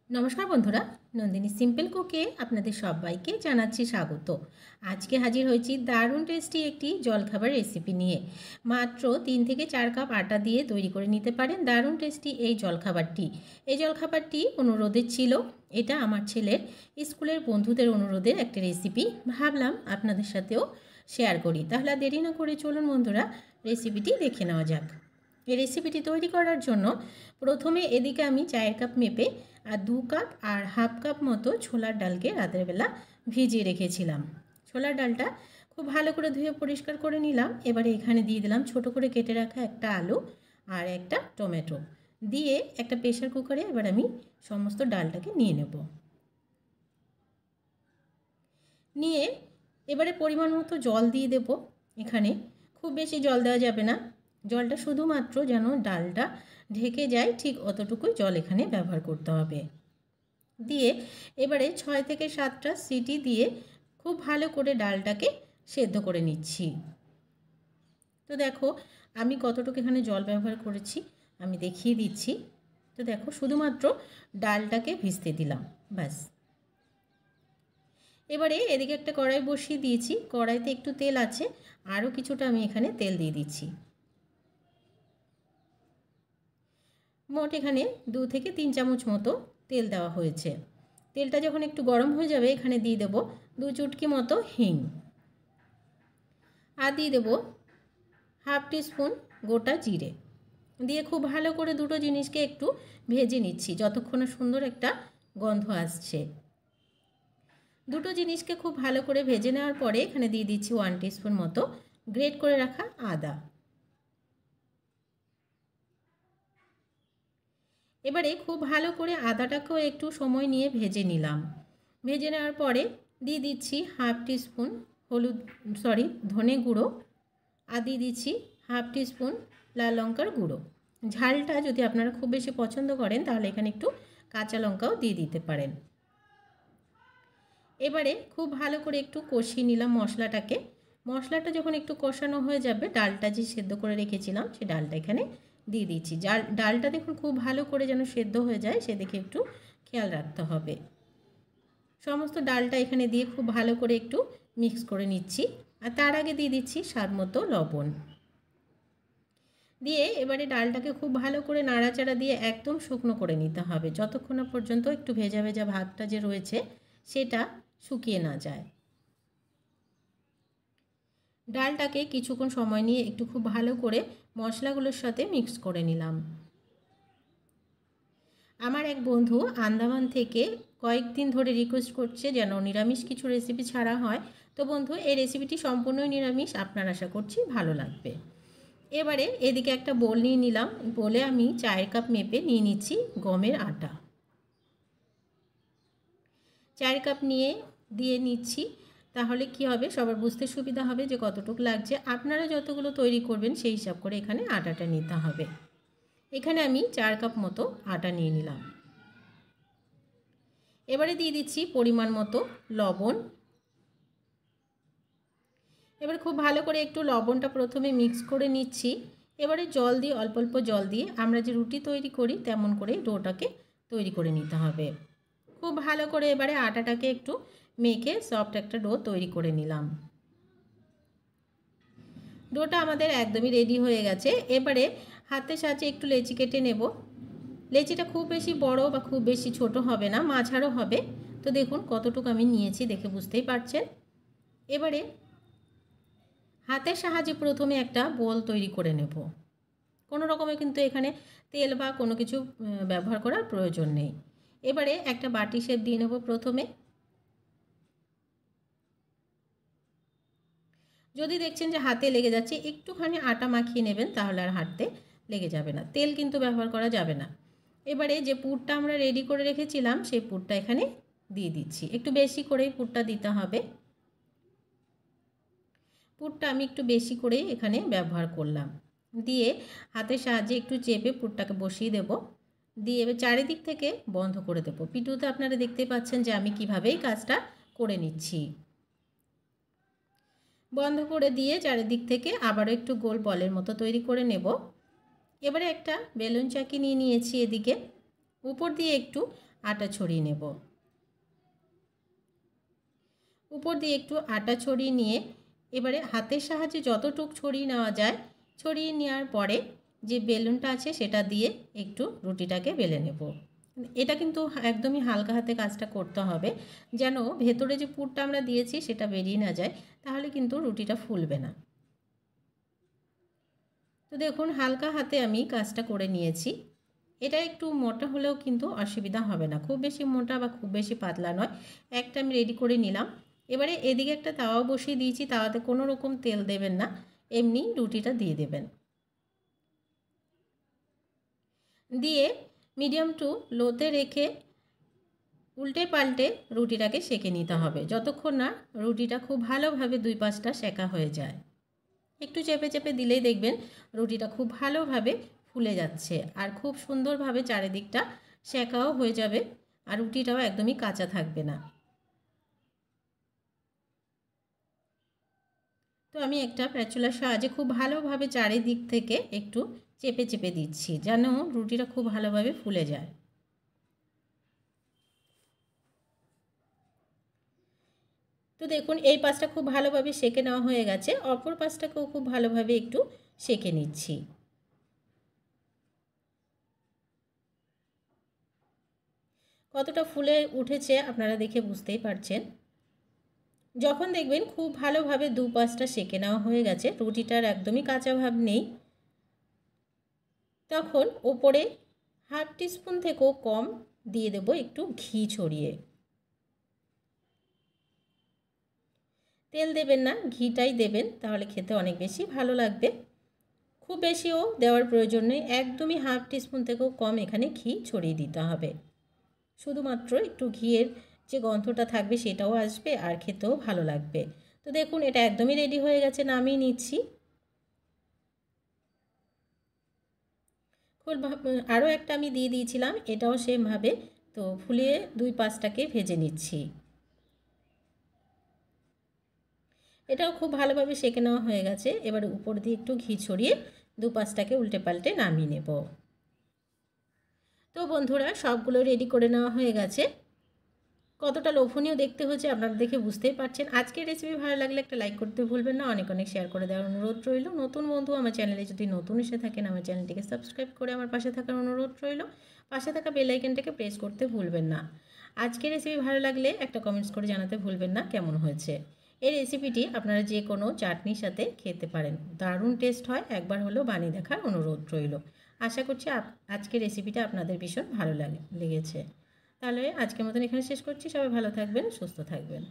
নমস্কার বন্ধুরা, নন্দিনী সিম্পল কুকে আপনাদের সবাইকে জানাচ্ছি স্বাগত। আজকে হাজির হয়েছি দারুণ টেস্টি একটি জলখাবার রেসিপি নিয়ে। মাত্র 3 থেকে 4 কাপ আটা দিয়ে তৈরি করে নিতে পারেন দারুণ টেস্টি এই জলখাবারটি। এই জলখাবারটি অনুরোধের ছিল, এটা আমার ছেলের স্কুলের বন্ধুদের অনুরোধের একটা রেসিপি। ভাবলাম আপনাদের সাথেও শেয়ার করি। তাহলে দেরি না করে চলুন বন্ধুরা, রেসিপিটি দেখে নেওয়া যাক। এই রেসিপিটি তৈরি করার জন্য প্রথমে এদিকে আমি 4 কাপ মেপে আর 2 কাপ আর হাফ কাপ মতো ছোলার ডালকে রাতের বেলা ভিজিয়ে রেখেছিলাম। ছোলার ডালটা খুব ভালো করে ধুয়ে পরিষ্কার করে নিলাম। এবারে এখানে দিয়ে দিলাম ছোট করে কেটে রাখা একটা আলু আর একটা টমেটো দিয়ে একটা প্রেসার কুকারে এবার আমি সমস্ত ডালটাকে নিয়ে নেব। নিয়ে এবারে পরিমাণ মতো জল দিয়ে দেব। এখানে খুব বেশি জল দেওয়া যাবে না, জলটা শুধুমাত্র যেন ডালটা ঢেকে যায় ঠিক অতটুকুই জল এখানে ব্যবহার করতে হবে। দিয়ে এবারে 6 থেকে 7টা সিটি দিয়ে খুব ভালো করে ডালটাকে সেদ্ধ করে নিচ্ছি। তো দেখো আমি কতটুকু এখানে জল ব্যবহার করেছি আমি দেখিয়ে দিচ্ছি। তো দেখো শুধুমাত্র ডালটাকে ভিজতে দিলাম, ব্যাস। এবারে এদিকে একটা কড়াই বসিয়ে দিয়েছি, কড়াইতে একটু তেল আছে, আরও কিছুটা আমি এখানে তেল দিয়ে দিচ্ছি। মোট এখানে 2 থেকে 3 চামচ মতো তেল দেওয়া হয়েছে। তেলটা যখন একটু গরম হয়ে যাবে এখানে দিয়ে দেব 2 চুটকি মতো হিং, আর দিয়ে দেব হাফ টিস্পুন গোটা জিরে। দিয়ে খুব ভালো করে দুটো জিনিসকে একটু ভেজে নিচ্ছি যতক্ষণ না সুন্দর একটা গন্ধ আসছে। দুটো জিনিসকে খুব ভালো করে ভেজে নেওয়ার পরে এখানে দিয়ে দিচ্ছি 1 টিস্পুন মতো গ্রেট করে রাখা আদা। এবারে খুব ভালো করে আদাটাকেও একটু সময় নিয়ে ভেজে নিলাম। ভেজে নেওয়ার পরে দিয়ে দিচ্ছি হাফ টিস্পুন ধনে গুঁড়ো, আর দিয়ে দিচ্ছি হাফ টিস্পুন লাল লঙ্কার গুঁড়ো। ঝালটা যদি আপনারা খুব বেশি পছন্দ করেন তাহলে এখানে একটু কাঁচা লঙ্কাও দিয়ে দিতে পারেন। এবারে খুব ভালো করে একটু কষিয়ে নিলাম মশলাটাকে। মশলাটা যখন একটু কষানো হয়ে যাবে ডালটা যে সেদ্ধ করে রেখেছিলাম সেই ডালটা এখানে দিয়ে দিচ্ছি। ডালটা দেখুন খুব ভালো করে যেন সেদ্ধ হয়ে যায় সেদিকে একটু খেয়াল রাখতে হবে। সমস্ত ডালটা এখানে দিয়ে খুব ভালো করে একটু মিক্স করে নিচ্ছি, আর তার আগে দিয়ে দিচ্ছি স্বাদ মতো লবণ। দিয়ে এবারে ডালটাকে খুব ভালো করে নাড়াচাড়া দিয়ে একদম শুকনো করে নিতে হবে যতক্ষণ না পর্যন্ত একটু ভেজা ভেজা ভাতটা যে রয়েছে সেটা শুকিয়ে না যায়। ডালটাকে কিছুক্ষণ সময় নিয়ে একটু খুব ভালো করে মশলাগুলোর সাথে মিক্স করে নিলাম। আমার এক বন্ধু আন্দামান থেকে কয়েকদিন ধরে রিকোয়েস্ট করছে যেন নিরামিষ কিছু রেসিপি ছাড়া হয়। তো বন্ধু এই রেসিপিটি সম্পূর্ণই নিরামিষ, আপনার আশা করছি ভালো লাগবে। এবারে এদিকে একটা বোল নিয়ে নিলাম, বোলে আমি 4 কাপ মেপে নিয়ে নিচ্ছি গমের আটা। 4 কাপ নিয়ে দিয়ে নিচ্ছি, তাহলে কি হবে সবার বুঝতে সুবিধা হবে যে কতটুকু লাগছে। আপনারা যতগুলো তৈরি করবেন সেই হিসাব করে এখানে আটাটা নিতে হবে। এখানে আমি 4 কাপ মতো আটা নিয়ে নিলাম। এবারে দিয়ে দিচ্ছি পরিমাণ মতো লবণ। এবার খুব ভালো করে একটু লবণটা প্রথমে মিক্স করে নিচ্ছি। এবারে জল দিয়ে অল্প অল্প জল দিয়ে আমরা যে রুটি তৈরি করি তেমন করে ডোটাকে তৈরি করে নিতে হবে। খুব ভালো করে এবারে আটাটাকে একটু মেখে সফট একটা ডো তৈরি করে নিলাম। ডোটা আমাদের একদমই রেডি হয়ে গেছে। এবারে হাতের সাহায্যে একটু লেচি কেটে নেব। লেচিটা খুব বেশি বড় বা খুব বেশি ছোট হবে না, মাঝারও হবে। তো দেখুন কতটুকু আমি নিয়েছি দেখে বুঝতেই পারছেন। এবারে হাতের সাহায্যে প্রথমে একটা বোল তৈরি করে নেব। কোনো রকমে কিন্তু এখানে তেল বা কোনো কিছু ব্যবহার করার প্রয়োজন নেই। এবারে একটা বাটি শেপ দিয়ে নেব প্রথমে। যদি দেখছেন যে হাতে লেগে যাচ্ছে একটুখানি আটা মাখিয়ে নেবেন, তাহলে আর হাতে লেগে যাবে না। তেল কিন্তু ব্যবহার করা যাবে না। এবারে যে পুরটা আমরা রেডি করে রেখেছিলাম সেই পুরটা এখানে দিয়ে দিচ্ছি। একটু বেশি করেই পুরটা দিতে হবে। পুরটা আমি একটু বেশি করেই এখানে ব্যবহার করলাম। দিয়ে হাতের সাহায্যে একটু চেপে পুরটাকে বসিয়ে দেব। দিয়ে এবার চারিদিক থেকে বন্ধ করে দেব। ভিডিওতে আপনারা দেখতে পাচ্ছেন যে আমি কীভাবেই কাজটা করে নিচ্ছি। বন্ধ করে দিয়ে চারিদিক থেকে আবারও একটু গোল বলের মতো তৈরি করে নেব। এবারে একটা বেলুন চাকি নিয়ে নিয়েছি এদিকে। উপর দিয়ে একটু আটা ছড়িয়ে নেব। উপর দিয়ে একটু আটা ছড়িয়ে নিয়ে এবারে হাতের সাহায্যে যতটুকু ছড়িয়ে নেওয়া যায় ছড়িয়ে নেওয়ার পরে যে বেলুনটা আছে সেটা দিয়ে একটু রুটিটাকে বেলে নেব। এটা কিন্তু একদমই হালকা হাতে কাজটা করতে হবে, যেন ভেতরে যে পুরটা আমরা দিয়েছি সেটা বেরিয়ে না যায়, তাহলে কিন্তু রুটিটা ফুলবে না। তো দেখুন হালকা হাতে আমি কাজটা করে নিয়েছি। এটা একটু মোটা হলেও কিন্তু অসুবিধা হবে না, খুব বেশি মোটা বা খুব বেশি পাতলা নয়। একটা আমি রেডি করে নিলাম। এবারে এদিকে একটা তাওয়া বসিয়ে দিয়েছি, তাওয়াতে কোনো রকম তেল দেবেন না, এমনি রুটিটা দিয়ে দেবেন। দিয়ে মিডিয়াম টু লোতে রেখে উল্টে পাল্টে রুটিটাকে সেঁকে নিতে হবে, যতক্ষণ না রুটিটা খুব ভালোভাবে দুই পাশটা সেঁকা হয়ে যায়। একটু চেপে চেপে দিলেই দেখবেন রুটিটা খুব ভালোভাবে ফুলে যাচ্ছে আর খুব সুন্দরভাবে চারিদিকটা সেঁকাও হয়ে যাবে, আর রুটিটাও একদমই কাঁচা থাকবে না। তো আমি একটা প্যাচুলার সাহায্যে খুব ভালোভাবে চারিদিক থেকে একটু চেপে চেপে দিচ্ছি, যেন রুটিটা খুব ভালোভাবে ফুলে যায়। তো দেখুন এই পাশটা খুব ভালোভাবে সেঁকে নেওয়া হয়ে গেছে, অপর পাশটাকেও খুব ভালোভাবে একটু সেঁকে নিচ্ছি। কতটা ফুলে উঠেছে আপনারা দেখে বুঝতেই পারছেন। যখন দেখবেন খুব ভালোভাবে দু পাশটা সেঁকে নেওয়া হয়ে গেছে, রুটিটার একদমই কাঁচা ভাব নেই, তখন ওপরে হাফ টিস্পুন থেকেও কম দিয়ে দেব একটু ঘি ছড়িয়ে। তেল দেবেন না, ঘিটাই দেবেন, তাহলে খেতে অনেক বেশি ভালো লাগবে। খুব বেশিও দেওয়ার প্রয়োজন নেই, একদমই হাফ টিস্পুন থেকেও কম এখানে ঘি ছড়িয়ে দিতে হবে। শুধুমাত্র একটু ঘিয়ের যে গন্ধটা থাকবে সেটাও আসবে আর খেতেও ভালো লাগবে। তো দেখুন এটা একদমই রেডি হয়ে গেছে, নামিয়ে নিচ্ছি। আরও একটা আমি দিয়ে দিয়েছিলাম, এটাও সেমভাবে তো ফুলিয়ে দুই পাশটাকে ভেজে নিচ্ছি। এটাও খুব ভালোভাবে সেঁকে নেওয়া হয়ে গেছে। এবার উপর দিয়ে একটু ঘি ছড়িয়ে দু পাশটাকে উল্টে পাল্টে নামিয়ে নেব। তো বন্ধুরা সবগুলো রেডি করে নেওয়া হয়ে গেছে। কতটা লোভনীয় দেখতে হচ্ছে আপনারা দেখে বুঝতেই পারছেন। আজকের রেসিপি ভালো লাগলে একটা লাইক করতে ভুলবেন না, অনেক অনেক শেয়ার করে দেওয়ার অনুরোধ রইল। নতুন বন্ধু আমার চ্যানেলে যদি নতুন এসে থাকেন, আমার চ্যানেলটিকে সাবস্ক্রাইব করে আমার পাশে থাকার অনুরোধ রইল। পাশে থাকা বেল আইকনটাকে প্রেস করতে ভুলবেন না। আজকের রেসিপি ভালো লাগলে একটা কমেন্টস করে জানাতে ভুলবেন না কেমন হয়েছে। এই রেসিপিটি আপনারা যে কোনো চাটনির সাথে খেতে পারেন, দারুণ টেস্ট হয়, একবার হলেও বানিয়ে দেখার অনুরোধ রইল। আশা করছি আজকের রেসিপিটা আপনাদের ভীষণ ভালো লেগেছে। তাহলে আজকের মতন এখানে শেষ করছি। সবাই ভালো থাকবেন, সুস্থ থাকবেন।